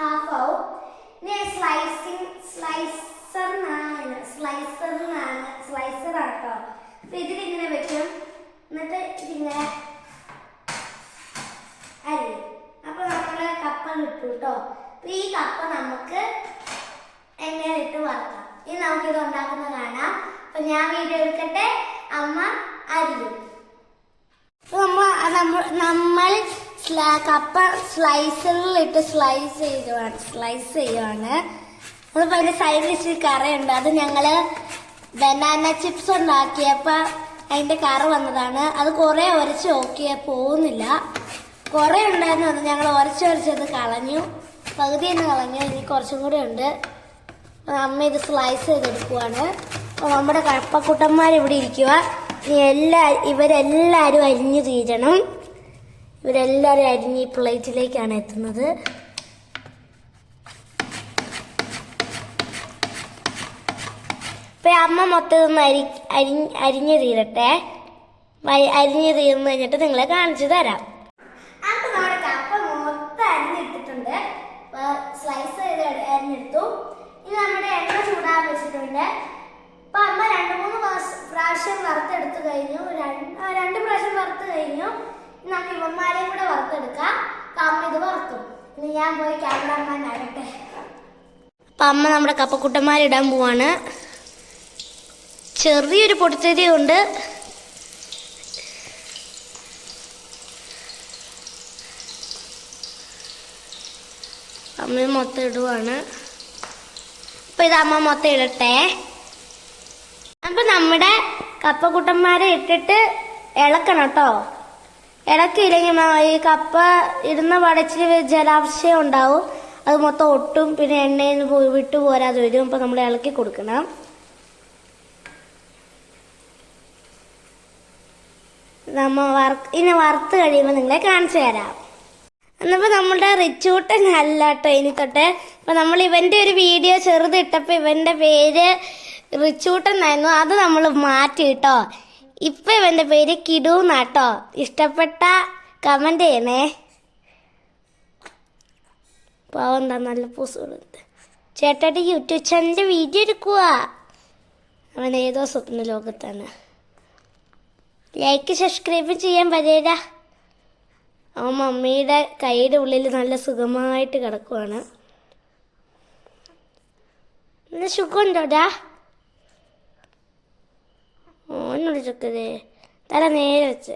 Half ആവും. ഇനി സ്ലൈസറാട്ടോ. അപ്പൊ ഇതിലിങ്ങനെ വെക്കും. എന്നിട്ട് ഇതിങ്ങനെ അരിയും. അപ്പൊ നമ്മള് കപ്പ കിട്ടും കേട്ടോ. അപ്പൊ ഈ കപ്പ നമുക്ക് എങ്ങനെ ഇട്ട് വറക്കാം. ഇനി നമുക്കിത് ഉണ്ടാക്കുന്നത് കാണാം. അപ്പൊ ഞാൻ വീഡിയോ എടുക്കട്ടെ, അമ്മ അരിയും. നമ്മൾ കപ്പ സ്ലൈസറിലിട്ട് സ്ലൈസ് ചെയ്യുവാണ്. അതിപ്പോൾ അതിൻ്റെ സൈഡിൽ ഇച്ചിരി കറയുണ്ട്. അത് ഞങ്ങള് ബനാന ചിപ്സ് ഉണ്ടാക്കിയപ്പോൾ അതിൻ്റെ കറ വന്നതാണ്. അത് കുറേ ഉരച്ച് നോക്കിയാൽ പോകുന്നില്ല. കുറേ ഉണ്ടായിരുന്നു. അത് ഞങ്ങൾ ഉരച്ചത് കളഞ്ഞു. പകുതി തന്നെ കളഞ്ഞു. ഇനി കുറച്ചും കൂടെ ഉണ്ട്. അമ്മ ഇത് സ്ലൈസ് ചെയ്തെടുക്കുവാണ്. അപ്പോൾ നമ്മുടെ കപ്പക്കുട്ടന്മാരിവിടെ ഇരിക്കുക. ഇവരെല്ലാവരും അരിഞ്ഞു തീരണം. ഇവരെല്ലാവരും അരിഞ്ഞ് ഈ പ്ലേറ്റിലേക്കാണ് എത്തുന്നത്. ഇപ്പം അമ്മ മൊത്തം ഒന്ന് അരിഞ്ഞു തീരട്ടെ. അരിഞ്ഞു തീർന്നു കഴിഞ്ഞിട്ട് നിങ്ങളെ കാണിച്ചു തരാം. അപ്പം നമ്മുടെ കപ്പ മൊത്തം അരിഞ്ഞെടുത്തിട്ടുണ്ട്. സ്ലൈസ് ചെയ്ത് അരിഞ്ഞെടുത്തു. ഇനി നമ്മുടെ എണ്ണ ചൂടാൻ വെച്ചിട്ടുണ്ട്. അപ്പൊ അമ്മ 2-3 പ്രാവശ്യം വറുത്തെടുത്തു കഴിഞ്ഞു. 2 പ്രാവശ്യം വറുത്ത് കഴിഞ്ഞു. നമുക്ക് ഇവന്മാരെയും കൂടെ വറുത്തെടുക്കാം. അമ്മ ഇത് വറുത്തു. ഇനി ഞാൻ പോയി ക്യാമറമാൻ ആകട്ടെ. അപ്പൊ അമ്മ നമ്മുടെ കപ്പക്കുട്ടന്മാരിടാൻ പോവാണ്. ചെറിയൊരു പൊടിച്ചെരി ഉണ്ട്. അമ്മ മൊത്തം ഇടുവാണ്. അപ്പൊ ഇത് അമ്മ മൊത്തം ഇടട്ടെ. അപ്പൊ നമ്മുടെ കപ്പക്കുട്ടന്മാരെ ഇട്ടിട്ട് ഇളക്കണം കേട്ടോ. ഇളക്കിയില്ലെങ്കിൽ ഈ കപ്പ ഇടുന്ന വടച്ചിൽ ജലാംശം ഉണ്ടാവും. അത് മൊത്തം ഒട്ടും. പിന്നെ എണ്ണയിൽ നിന്ന് വിട്ടു പോരാതെ വരും. അപ്പൊ നമ്മൾ ഇളക്കി കൊടുക്കണം. ഇനി വറുത്ത് കഴിയുമ്പോൾ നിങ്ങളെ കാണിച്ചു തരാം. എന്നപ്പോ നമ്മളുടെ റിച്ചൂട്ടൻ അല്ല കേട്ടോ ഇനി തൊട്ട്. അപ്പൊ നമ്മൾ ഇവന്റെ ഒരു വീഡിയോ ചെറുതിട്ടപ്പോ ഇവന്റെ പേര് റിച്ചൂട്ടൻ എന്നായിരുന്നു. അത് നമ്മൾ മാറ്റി കേട്ടോ. ഇപ്പൊ ഇവന്റെ പേര് കിടു എന്നാട്ടോ. ഇഷ്ടപ്പെട്ട കമന്റ് ചെയ്യണേ. പാവം എന്താ നല്ല പൂസുള്ളത്. ചേട്ടായിട്ട് യൂട്യൂബ് ചാനലിന്റെ വീഡിയോ എടുക്കുക. അവൻ ഏതോ സ്വപ്ന ലോകത്താണ്. ലൈക്ക് സബ്സ്ക്രൈബ് ചെയ്യാൻ വരേടാ. അവൻ മമ്മിയുടെ കൈയുടെ ഉള്ളിൽ നല്ല സുഖമായിട്ട് കിടക്കുവാണ്. നല്ല സുഖമുണ്ടോടാ? ഓനോട് ചൊക്കതേ തല നേരെ വെച്ച്.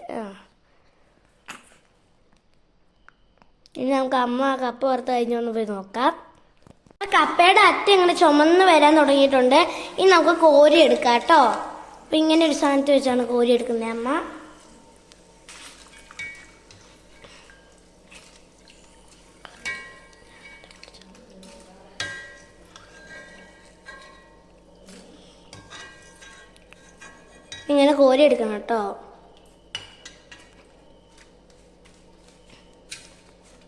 ഇനി നമുക്ക് അമ്മ കപ്പ വറുത്ത് കഴിഞ്ഞൊന്ന് പോയി നോക്കാം. കപ്പയുടെ അറ്റ ഇങ്ങനെ ചുമന്ന് വരാൻ തുടങ്ങിയിട്ടുണ്ട്. ഇനി നമുക്ക് കോരി എടുക്കാം കേട്ടോ. അപ്പം ഇങ്ങനെ ഒരു സാധനത്ത് വെച്ചാണ് കോരി എടുക്കുന്നത് അമ്മ. ഇങ്ങനെ കോരി എടുക്കണം കേട്ടോ.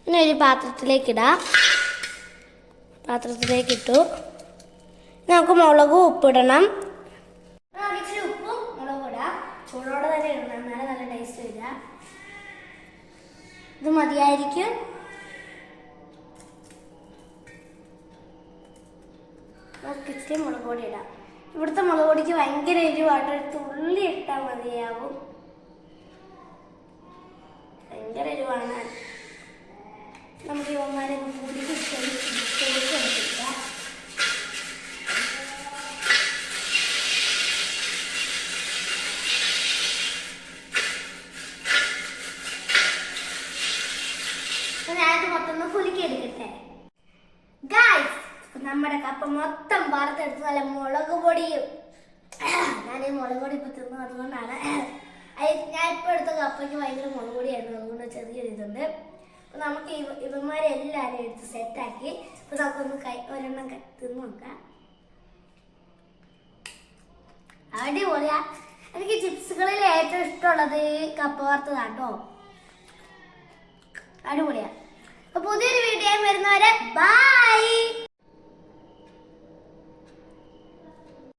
ഇനി ഒരു പാത്രത്തിലേക്കിടാം. പാത്രത്തിലേക്കിട്ടു. നമുക്ക് മുളകും ഉപ്പിടണം. ഇച്ചിരി ഉപ്പും മുളകും ഇടാം. ചൂടോടെ തന്നെ ഇടണം, എന്നാലേ നല്ല ടേസ്റ്റ് വരിക. ഇത് മതിയായിരിക്കും. ഇച്ചിരി മുളക് പൊടി ഇടാം. ഇവിടുത്തെ മുളക് പൊടിക്ക് ഭയങ്കര എരിവാട്ടോ. ഒരു തുള്ളി ഇട്ടാൽ മതിയാവും. ഭയങ്കര എരിവാണ്. നമുക്ക് ഇവന്മാരെ കൂടിക്ക് കൊടുത്തില്ല. ഞാനത് മൊത്തം കുലുക്കി എടുക്കട്ടെ. ഗായ്സ്, നമ്മുടെ കപ്പ മൊത്തം വറുത്തെടുത്ത് നല്ല മുളക് പൊടിയും. ഞാനീ മുളക് പൊടി ഇപ്പൊ തിന്നു, അതുകൊണ്ടാണ്. ഞാൻ ഇപ്പൊ എടുത്ത കപ്പയ്ക്ക് ഭയങ്കര മുളക് പൊടിയായിരുന്നു. അതുകൊണ്ട് ചെറിയൊരു ഇതുണ്ട്. അപ്പൊ നമുക്ക് ഇവന്മാരെ എല്ലാവരും എടുത്ത് സെറ്റാക്കി. അപ്പൊ നമുക്കൊന്ന് ഒരെണ്ണം തിന്നു നോക്കാം. അടിപൊളിയാ. എനിക്ക് ചിപ്സുകളിൽ ഏറ്റവും ഇഷ്ടമുള്ളത് കപ്പ വറുത്തതാട്ടോ. അടിപൊളിയാ. അപ്പൊ പുതിയൊരു വീഡിയോ വരുന്നവരെ ബൈ.